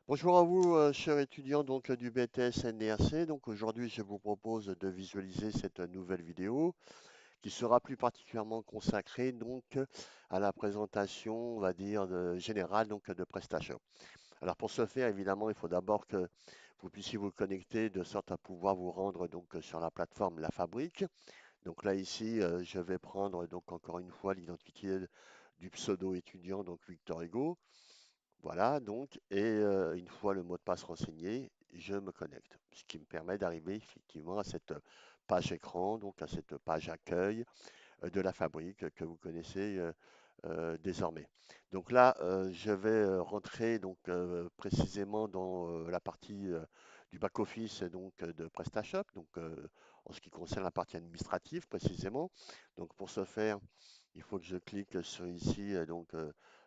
Bonjour à vous, chers étudiants du BTS NDRC. Donc aujourd'hui, je vous propose de visualiser cette nouvelle vidéo qui sera plus particulièrement consacrée à la présentation, on va dire, générale de PrestaShop. Alors pour ce faire, évidemment, il faut d'abord que vous puissiez vous connecter de sorte à pouvoir vous rendre sur la plateforme La Fabrique. Donc là ici, je vais prendre donc encore une fois l'identité du pseudo étudiant, donc Victor Hugo. Voilà, une fois le mot de passe renseigné, je me connecte, ce qui me permet d'arriver effectivement à cette page écran, donc à cette page accueil de la fabrique que vous connaissez désormais. Donc là, je vais rentrer précisément dans la partie du back-office de PrestaShop, en ce qui concerne la partie administrative précisément. Donc pour ce faire, il faut que je clique sur ici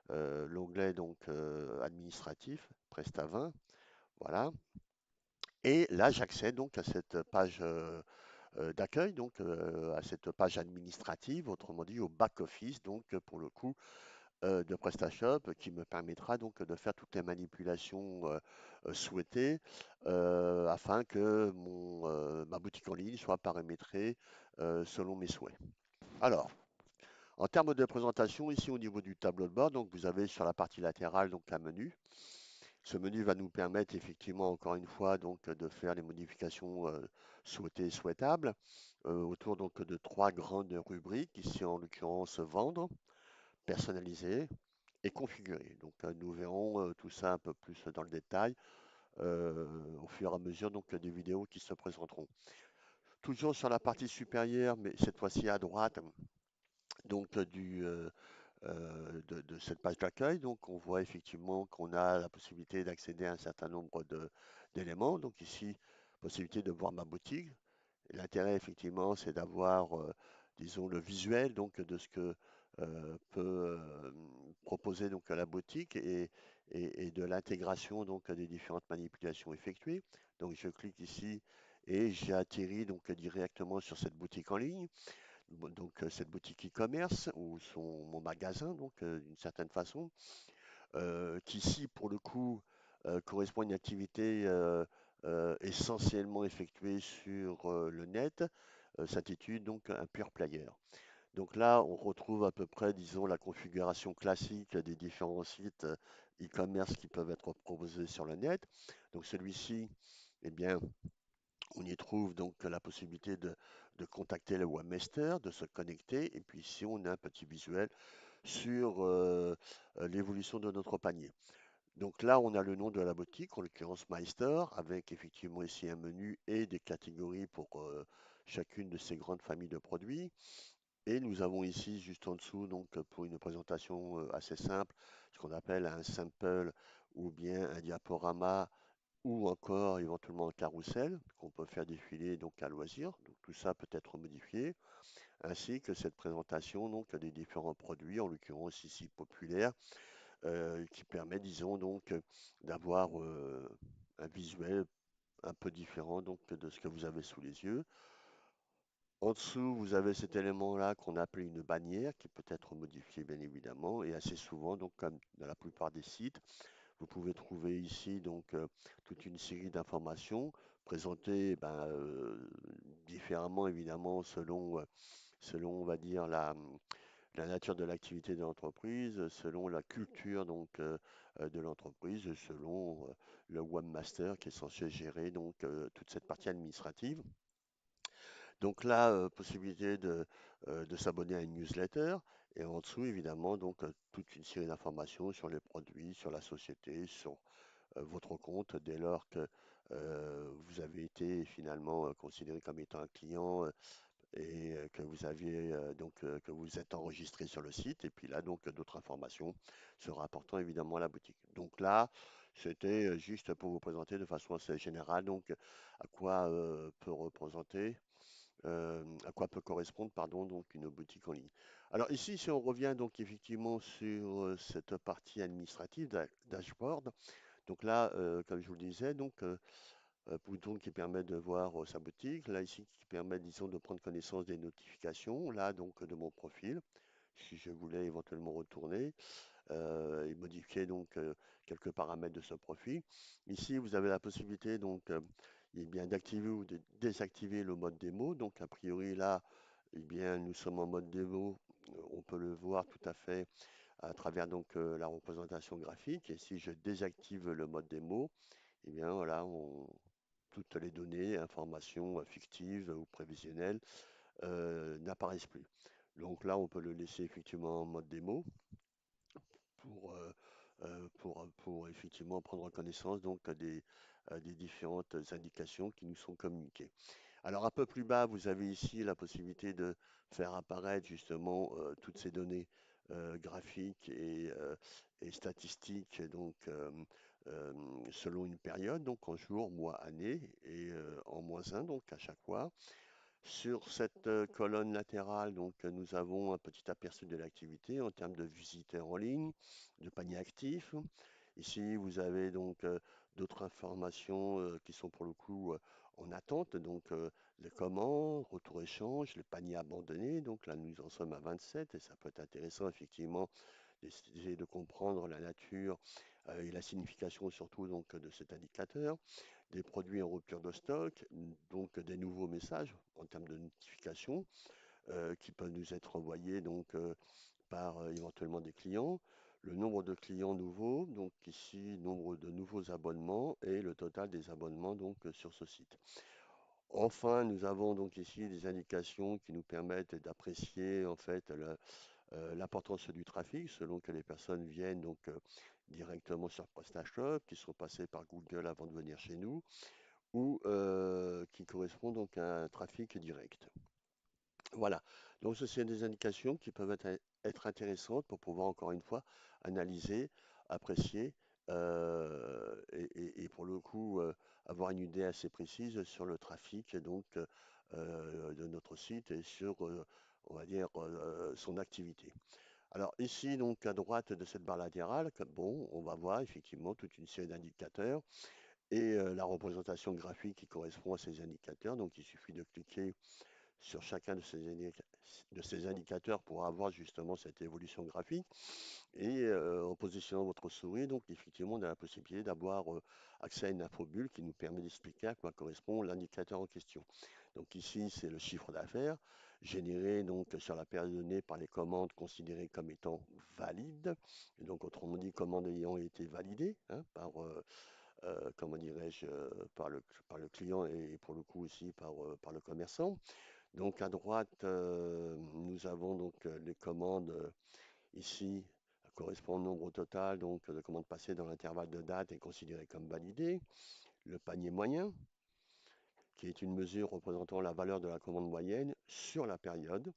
l'onglet administratif, Presta 20, voilà. Et là, j'accède donc à cette page d'accueil, à cette page administrative, autrement dit au back-office, pour le coup de PrestaShop, qui me permettra donc de faire toutes les manipulations souhaitées afin que ma boutique en ligne soit paramétrée selon mes souhaits. Alors, en termes de présentation, ici au niveau du tableau de bord, donc vous avez sur la partie latérale un menu. Ce menu va nous permettre effectivement encore une fois de faire les modifications souhaitées et souhaitables autour de trois grandes rubriques, ici en l'occurrence vendre, personnaliser et configurer. Donc nous verrons tout ça un peu plus dans le détail au fur et à mesure des vidéos qui se présenteront. Toujours sur la partie supérieure, mais cette fois-ci à droite, donc du, de cette page d'accueil. Donc, on voit effectivement qu'on a la possibilité d'accéder à un certain nombre d'éléments. Donc, ici, possibilité de voir ma boutique. Et l'intérêt, effectivement, c'est d'avoir, disons, le visuel de ce que peut proposer la boutique et de l'intégration des différentes manipulations effectuées. Donc, je clique ici et j'ai atterri directement sur cette boutique en ligne. Cette boutique e-commerce ou mon magasin d'une certaine façon, qui ici pour le coup correspond à une activité essentiellement effectuée sur le net, s'intitule donc un pure player. Donc là, on retrouve à peu près, disons, la configuration classique des différents sites e-commerce qui peuvent être proposés sur le net. Donc celui-ci, eh bien, on y trouve donc la possibilité de contacter le webmaster, de se connecter, et puis ici on a un petit visuel sur l'évolution de notre panier. Donc là, on a le nom de la boutique, en l'occurrence MyStore, avec effectivement ici un menu et des catégories pour chacune de ces grandes familles de produits. Et nous avons ici, juste en dessous, pour une présentation assez simple, ce qu'on appelle un sample ou bien un diaporama ou encore éventuellement un carrousel qu'on peut faire défiler à loisir. Donc tout ça peut être modifié, ainsi que cette présentation des différents produits, en l'occurrence ici populaire, qui permet, disons d'avoir un visuel un peu différent de ce que vous avez sous les yeux. En dessous, vous avez cet élément-là qu'on appelle une bannière qui peut être modifiée bien évidemment et assez souvent, comme dans la plupart des sites, vous pouvez trouver ici toute une série d'informations présentées différemment évidemment selon on va dire la nature de l'activité de l'entreprise, selon la culture de l'entreprise, selon le webmaster qui est censé gérer toute cette partie administrative. Donc là, possibilité de s'abonner à une newsletter et en dessous évidemment toute une série d'informations sur les produits, sur la société, sur votre compte dès lors que vous avez été finalement considéré comme étant un client et que vous aviez que vous êtes enregistré sur le site et puis là d'autres informations se rapportant évidemment à la boutique. Donc là, c'était juste pour vous présenter de façon assez générale à quoi peut représenter à quoi peut correspondre pardon une boutique en ligne. Alors ici, si on revient effectivement sur cette partie administrative dashboard, donc là, comme je vous le disais, bouton qui permet de voir sa boutique. Là, ici, qui permet, disons, de prendre connaissance des notifications. Là, de mon profil, si je voulais éventuellement retourner. et modifier donc quelques paramètres de ce profil. Ici, vous avez la possibilité donc eh bien, d'activer ou de désactiver le mode démo. Donc, a priori, là, eh bien, nous sommes en mode démo. On peut le voir tout à fait à travers donc la représentation graphique. Et si je désactive le mode démo, eh bien, voilà, toutes les données, informations fictives ou prévisionnelles n'apparaissent plus. Donc là, on peut le laisser effectivement en mode démo pour, pour effectivement prendre connaissance donc des différentes indications qui nous sont communiquées. Alors un peu plus bas, vous avez ici la possibilité de faire apparaître justement toutes ces données graphiques et statistiques donc euh, selon une période, donc en jour, mois, année et en -1 donc à chaque fois. Sur cette colonne latérale, donc, nous avons un petit aperçu de l'activité en termes de visiteurs en ligne, de panier actif. Ici, vous avez donc d'autres informations qui sont pour le coup en attente, donc les commandes, retour échange, les paniers abandonnés. Donc là, nous en sommes à 27 et ça peut être intéressant effectivement d'essayer de comprendre la nature et la signification surtout donc de cet indicateur, des produits en rupture de stock, donc des nouveaux messages en termes de notification qui peuvent nous être envoyés donc par éventuellement des clients, le nombre de clients nouveaux, donc ici nombre de nouveaux abonnements et le total des abonnements donc sur ce site. Enfin, nous avons donc ici des indications qui nous permettent d'apprécier en fait l'importance du trafic selon que les personnes viennent donc directement sur PrestaShop, qui sont passées par Google avant de venir chez nous, ou qui correspond donc à un trafic direct. Voilà, donc ce sont des indications qui peuvent être intéressantes pour pouvoir encore une fois analyser, apprécier et pour le coup avoir une idée assez précise sur le trafic donc de notre site et sur on va dire son activité. Alors ici donc à droite de cette barre latérale, bon, on va voir effectivement toute une série d'indicateurs et la représentation graphique qui correspond à ces indicateurs. Donc il suffit de cliquer sur chacun de ces indicateurs pour avoir justement cette évolution graphique. Et en positionnant votre souris, donc effectivement, on a la possibilité d'avoir accès à une infobulle qui nous permet d'expliquer à quoi correspond l'indicateur en question. Donc ici, c'est le chiffre d'affaires généré donc sur la période donnée par les commandes considérées comme étant valides. Et donc autrement dit, commandes ayant été validées hein, par, comment dirais-je, par le client et pour le coup aussi par le commerçant. Donc à droite, nous avons donc les commandes ici correspondent au nombre total donc de commandes passées dans l'intervalle de date est considéré comme validé. Le panier moyen, qui est une mesure représentant la valeur de la commande moyenne sur la période.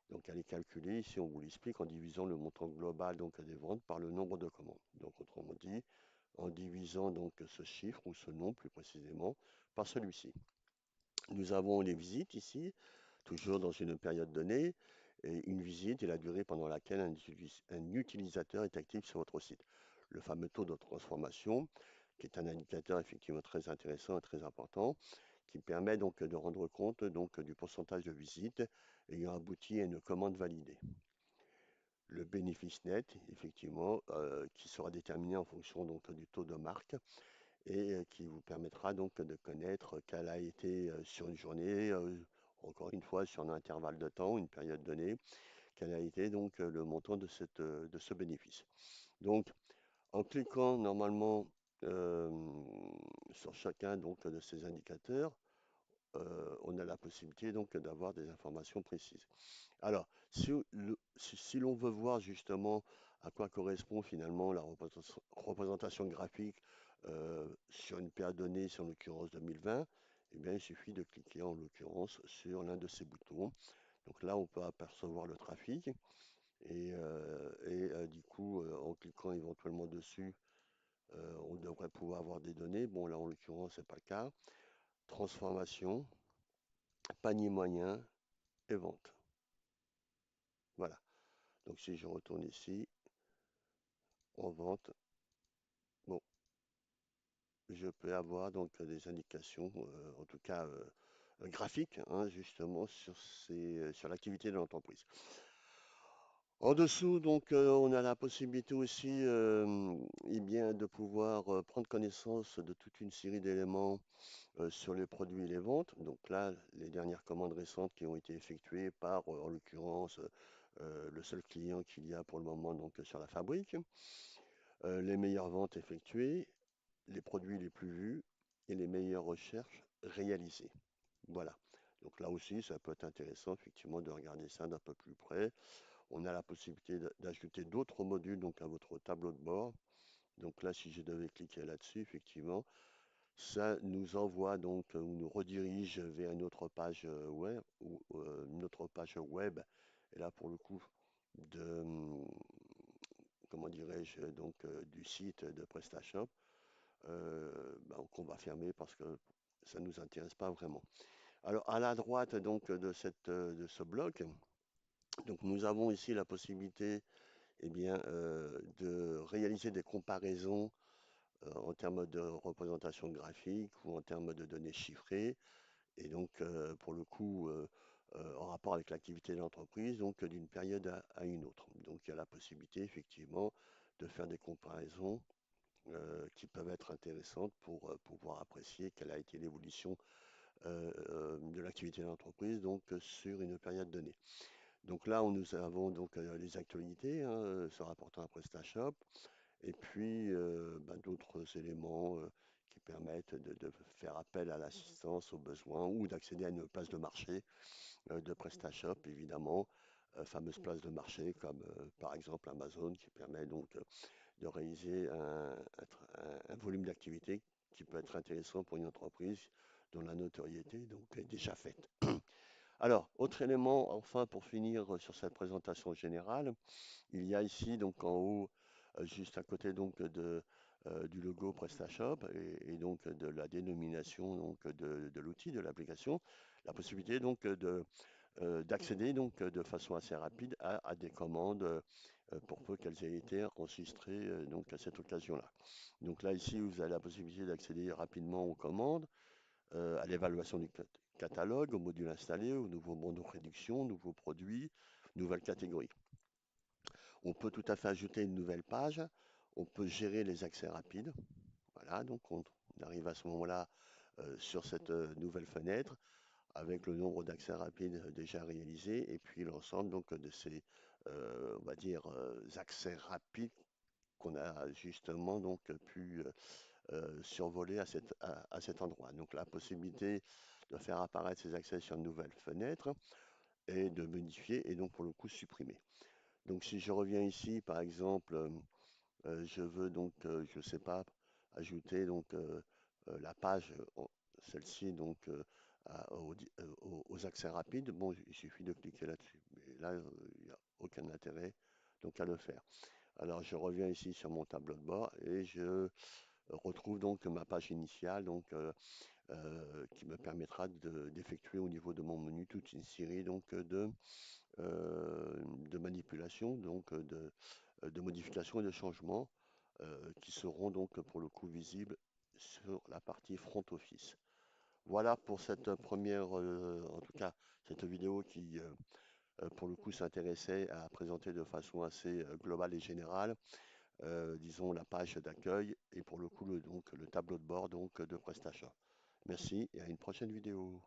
Donc elle est calculée, ici on vous l'explique, en divisant le montant global donc des ventes par le nombre de commandes. Donc autrement dit, en divisant donc ce chiffre ou ce nombre plus précisément par celui-ci. Nous avons les visites ici, toujours dans une période donnée, et une visite est la durée pendant laquelle un utilisateur est actif sur votre site. Le fameux taux de transformation, qui est un indicateur effectivement très intéressant et très important, qui permet donc de rendre compte donc du pourcentage de visites ayant abouti à une commande validée. Le bénéfice net, effectivement, qui sera déterminé en fonction donc du taux de marque et qui vous permettra donc de connaître quelle a été sur une journée, encore une fois sur un intervalle de temps, une période donnée, quel a été donc le montant de ce bénéfice. Donc en cliquant normalement euh, sur chacun donc de ces indicateurs, on a la possibilité donc d'avoir des informations précises. Alors, si l'on veut voir justement à quoi correspond finalement la représentation graphique sur une période donnée, sur l'occurrence 2020, eh bien, il suffit de cliquer en l'occurrence sur l'un de ces boutons. Donc là, on peut apercevoir le trafic et du coup, en cliquant éventuellement dessus, on devrait pouvoir avoir des données. Bon, là, en l'occurrence, ce n'est pas le cas. Transformation, panier moyen et vente. Voilà. Donc si je retourne ici, en vente, bon, je peux avoir donc des indications, en tout cas graphiques, hein, justement sur l'activité de l'entreprise. En dessous, donc, on a la possibilité aussi eh bien, de pouvoir prendre connaissance de toute une série d'éléments sur les produits et les ventes. Donc là, les dernières commandes récentes qui ont été effectuées par, en l'occurrence, le seul client qu'il y a pour le moment donc, sur la fabrique, les meilleures ventes effectuées, les produits les plus vus et les meilleures recherches réalisées. Voilà. Donc là aussi, ça peut être intéressant effectivement de regarder ça d'un peu plus près. On a la possibilité d'ajouter d'autres modules donc à votre tableau de bord. Donc là, si je devais cliquer là-dessus, effectivement, ça nous envoie donc ou nous redirige vers une autre page web ou une autre page web. Et là, pour le coup, de comment dirais-je donc du site de PrestaShop, qu'on va fermer parce que ça ne nous intéresse pas vraiment. Alors à la droite donc de ce bloc, donc nous avons ici la possibilité de réaliser des comparaisons en termes de représentation graphique ou en termes de données chiffrées, et donc pour le coup en rapport avec l'activité de l'entreprise, donc d'une période à une autre. Donc il y a la possibilité effectivement de faire des comparaisons qui peuvent être intéressantes pour pouvoir apprécier quelle a été l'évolution de l'activité de l'entreprise donc sur une période donnée. Donc là, nous avons donc les actualités se rapportant à PrestaShop, et puis d'autres éléments qui permettent de faire appel à l'assistance aux besoins ou d'accéder à une place de marché de PrestaShop, évidemment, fameuse place de marché comme par exemple Amazon qui permet donc de réaliser un volume d'activité qui peut être intéressant pour une entreprise dont la notoriété donc est déjà faite. Alors, autre élément, enfin, pour finir sur cette présentation générale, il y a ici, donc en haut, juste à côté donc du logo PrestaShop et donc de la dénomination donc de l'outil, de l'application, la possibilité donc d'accéder donc de façon assez rapide à des commandes pour peu qu'elles aient été enregistrées donc à cette occasion-là. Donc là ici, vous avez la possibilité d'accéder rapidement aux commandes, à l'évaluation du catalogue, aux modules installés, aux nouveaux bons de réduction, nouveaux produits, nouvelles catégories. On peut tout à fait ajouter une nouvelle page. On peut gérer les accès rapides. Voilà, donc on arrive à ce moment-là sur cette nouvelle fenêtre avec le nombre d'accès rapides déjà réalisés et puis l'ensemble donc de ces, on va dire, accès rapides qu'on a justement donc pu survoler à cet endroit. Donc la possibilité de faire apparaître ces accès sur une nouvelle fenêtre et de modifier et donc pour le coup supprimer. Donc si je reviens ici, par exemple, je veux donc, je sais pas, ajouter donc la page, celle-ci donc aux accès rapides. Bon, il suffit de cliquer là-dessus. Mais là, il n'y a aucun intérêt donc à le faire. Alors je reviens ici sur mon tableau de bord et je retrouve donc ma page initiale donc qui me permettra d'effectuer au niveau de mon menu toute une série donc de manipulations, donc de modifications et de changements qui seront donc pour le coup visibles sur la partie front office. Voilà pour cette première, en tout cas cette vidéo qui pour le coup s'intéressait à présenter de façon assez globale et générale, disons la page d'accueil et pour le coup donc le tableau de bord donc de PrestaShop. Merci et à une prochaine vidéo.